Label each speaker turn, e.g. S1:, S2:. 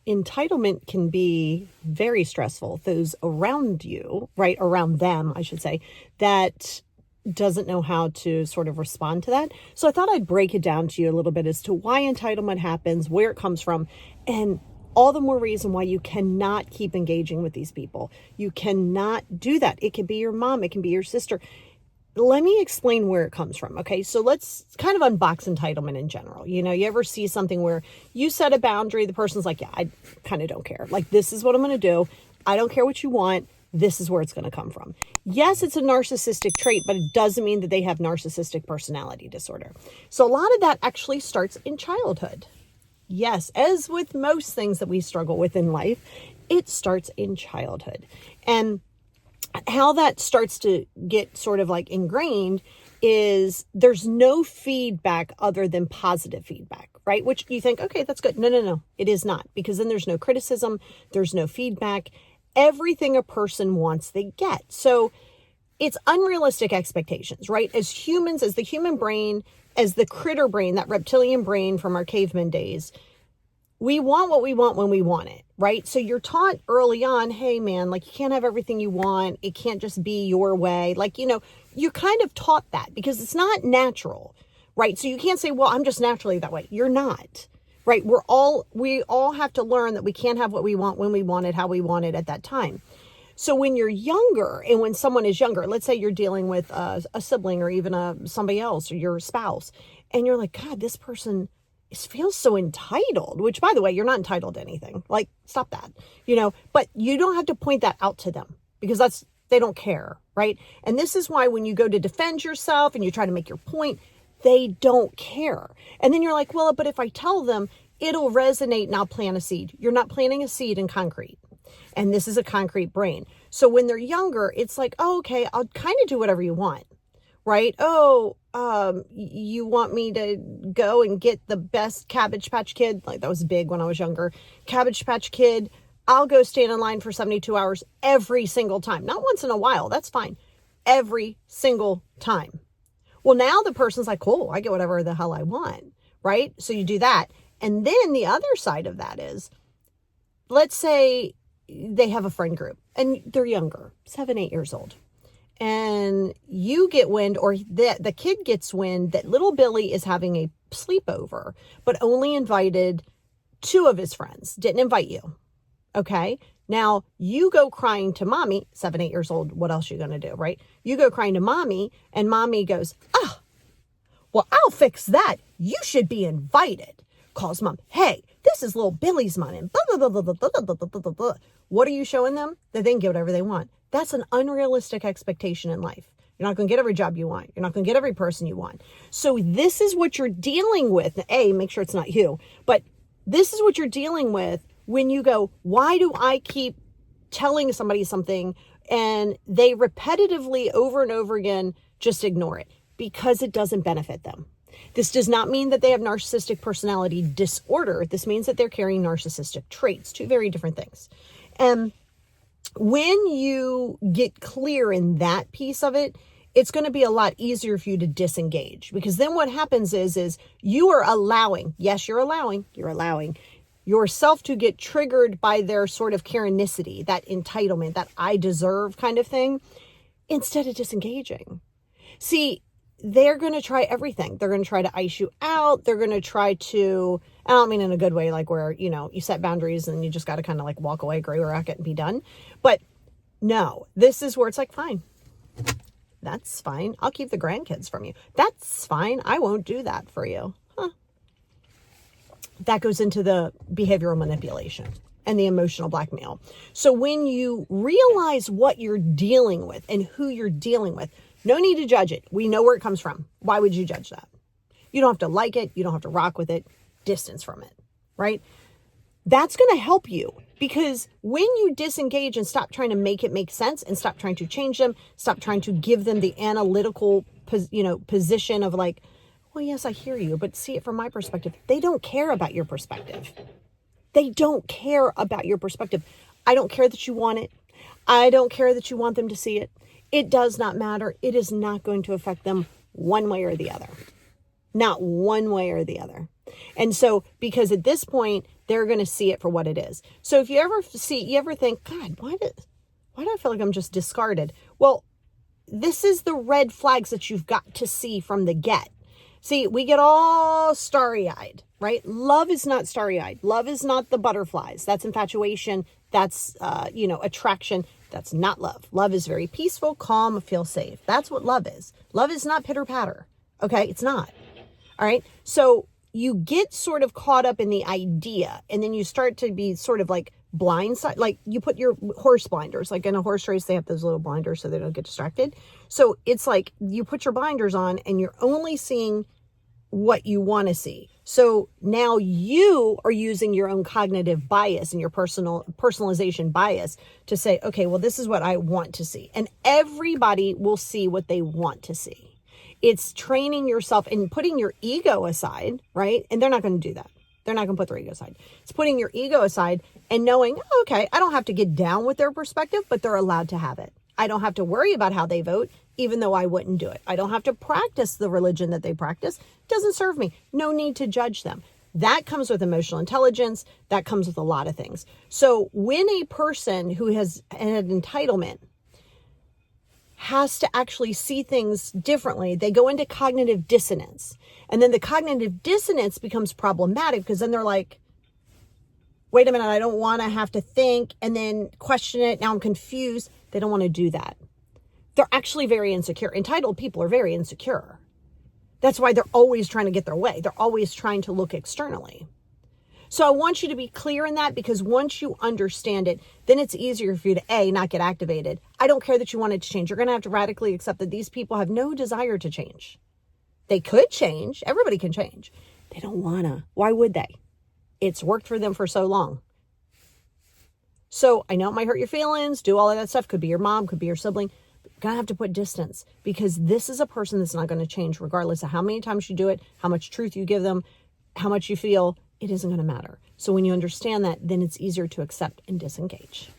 S1: entitlement can be very stressful. Those around you, right, around them, I should say, that doesn't know how to sort of respond to that. So I thought I'd break it down to you a little bit as to why entitlement happens, where it comes from, and all the more reason why you cannot keep engaging with these people. You cannot do that. It can be your mom. It can be your sister. Let me explain where it comes from. Okay. So let's kind of unbox entitlement in general. You know, you ever see something where you set a boundary, the person's like, yeah, I kind of don't care. Like, this is what I'm going to do. I don't care what you want. This is where it's going to come from. Yes, it's a narcissistic trait, but it doesn't mean that they have narcissistic personality disorder. So a lot of that actually starts in childhood. Yes, as with most things that we struggle with in life, it starts in childhood. And how that starts to get sort of like ingrained is there's no feedback other than positive feedback, right? Which you think, okay, that's good. No, it is not, because then there's no criticism, there's no feedback. Everything a person wants, they get. So it's unrealistic expectations, right? As humans, as the human brain, as the critter brain, that reptilian brain from our caveman days, we want what we want when we want it, right? So you're taught early on, hey man, like, you can't have everything you want. It can't just be your way. Like, you know, you're kind of taught that because it's not natural, right? So you can't say, well, I'm just naturally that way. You're not, right? We all have to learn that we can't have what we want when we want it, how we want it at that time. So when you're younger, and when someone is younger, let's say you're dealing with a sibling or even somebody else or your spouse, and you're like, God, this person feels so entitled, which, by the way, you're not entitled to anything. Like, stop that, you know, but you don't have to point that out to them because they don't care, right? And this is why when you go to defend yourself and you try to make your point, they don't care. And then you're like, well, but if I tell them, it'll resonate and I'll plant a seed. You're not planting a seed in concrete. And this is a concrete brain. So when they're younger, it's like, oh, okay, I'll kind of do whatever you want, right? Oh, you want me to go and get the best Cabbage Patch Kid? Like, that was big when I was younger. Cabbage Patch Kid. I'll go stand in line for 72 hours every single time. Not once in a while. That's fine. Every single time. Well, now the person's like, cool, I get whatever the hell I want, right? So you do that. And then the other side of that is, let's say they have a friend group and they're younger, 7, 8 years old. And you get wind, or the kid gets wind, that little Billy is having a sleepover, but only invited 2 of his friends, didn't invite you. Okay. Now you go crying to mommy, 7, 8 years old. What else are you going to do? Right. You go crying to mommy, and mommy goes, oh, well, I'll fix that. You should be invited. Calls mom. Hey, this is little Billy's money. Blah, blah, blah, blah, blah, blah, blah, blah, blah. What are you showing them? That they can get whatever they want. That's an unrealistic expectation in life. You're not going to get every job you want. You're not going to get every person you want. So this is what you're dealing with. Make sure it's not you, but this is what you're dealing with when you go, why do I keep telling somebody something and they repetitively over and over again just ignore it? Because it doesn't benefit them. This does not mean that they have narcissistic personality disorder. This means that they're carrying narcissistic traits, 2 very different things. And when you get clear in that piece of it, it's going to be a lot easier for you to disengage, because then what happens is you are allowing yourself to get triggered by their sort of Karenicity, that entitlement, that I deserve kind of thing, instead of disengaging. See, they're going to try everything. They're going to try to ice you out. They're going to try to, I don't mean in a good way, like where, you know, you set boundaries and you just got to kind of like walk away, gray racket, and be done. But no, this is where it's like, fine, that's fine. I'll keep the grandkids from you. That's fine. I won't do that for you. That goes into the behavioral manipulation and the emotional blackmail. So when you realize what you're dealing with and who you're dealing with, no need to judge it. We know where it comes from. Why would you judge that? You don't have to like it. You don't have to rock with it. Distance from it, right? That's going to help you, because when you disengage and stop trying to make it make sense and stop trying to change them, stop trying to give them the analytical, position of like, well, yes, I hear you, but see it from my perspective. They don't care about your perspective. They don't care about your perspective. I don't care that you want it. I don't care that you want them to see it. It does not matter. It is not going to affect them one way or the other. Not one way or the other. And so, because at this point, they're going to see it for what it is. So if you ever think, God, why do I feel like I'm just discarded? Well, this is the red flags that you've got to see from the get. See, we get all starry-eyed, right? Love is not starry-eyed. Love is not the butterflies. That's infatuation. That's, attraction. That's not love. Love is very peaceful, calm, feel safe. That's what love is. Love is not pitter-patter. Okay? It's not. All right? So you get sort of caught up in the idea, and then you start to be sort of like blindside, like you put your horse blinders, like in a horse race, they have those little blinders so they don't get distracted. So it's like you put your blinders on and you're only seeing what you want to see. So now you are using your own cognitive bias and your personalization bias to say, okay, well, this is what I want to see. And everybody will see what they want to see. It's training yourself and putting your ego aside, right? And they're not going to do that. They're not going to put their ego aside. It's putting your ego aside and knowing, okay, I don't have to get down with their perspective, but they're allowed to have it. I don't have to worry about how they vote, even though I wouldn't do it. I don't have to practice the religion that they practice. It doesn't serve me. No need to judge them. That comes with emotional intelligence. That comes with a lot of things. So when a person who has an entitlement has to actually see things differently, they go into cognitive dissonance. And then the cognitive dissonance becomes problematic because then they're like, wait a minute, I don't want to have to think and then question it. Now I'm confused. They don't want to do that. They're actually very insecure. Entitled people are very insecure. That's why they're always trying to get their way. They're always trying to look externally. So I want you to be clear in that, because once you understand it, then it's easier for you to not get activated. I don't care that you wanted to change. You're going to have to radically accept that these people have no desire to change. They could change. Everybody can change. They don't want to. Why would they? It's worked for them for so long. So I know it might hurt your feelings, do all of that stuff. Could be your mom, could be your sibling. But you're going to have to put distance, because this is a person that's not going to change regardless of how many times you do it, how much truth you give them, how much you feel. It isn't going to matter. So when you understand that, then it's easier to accept and disengage.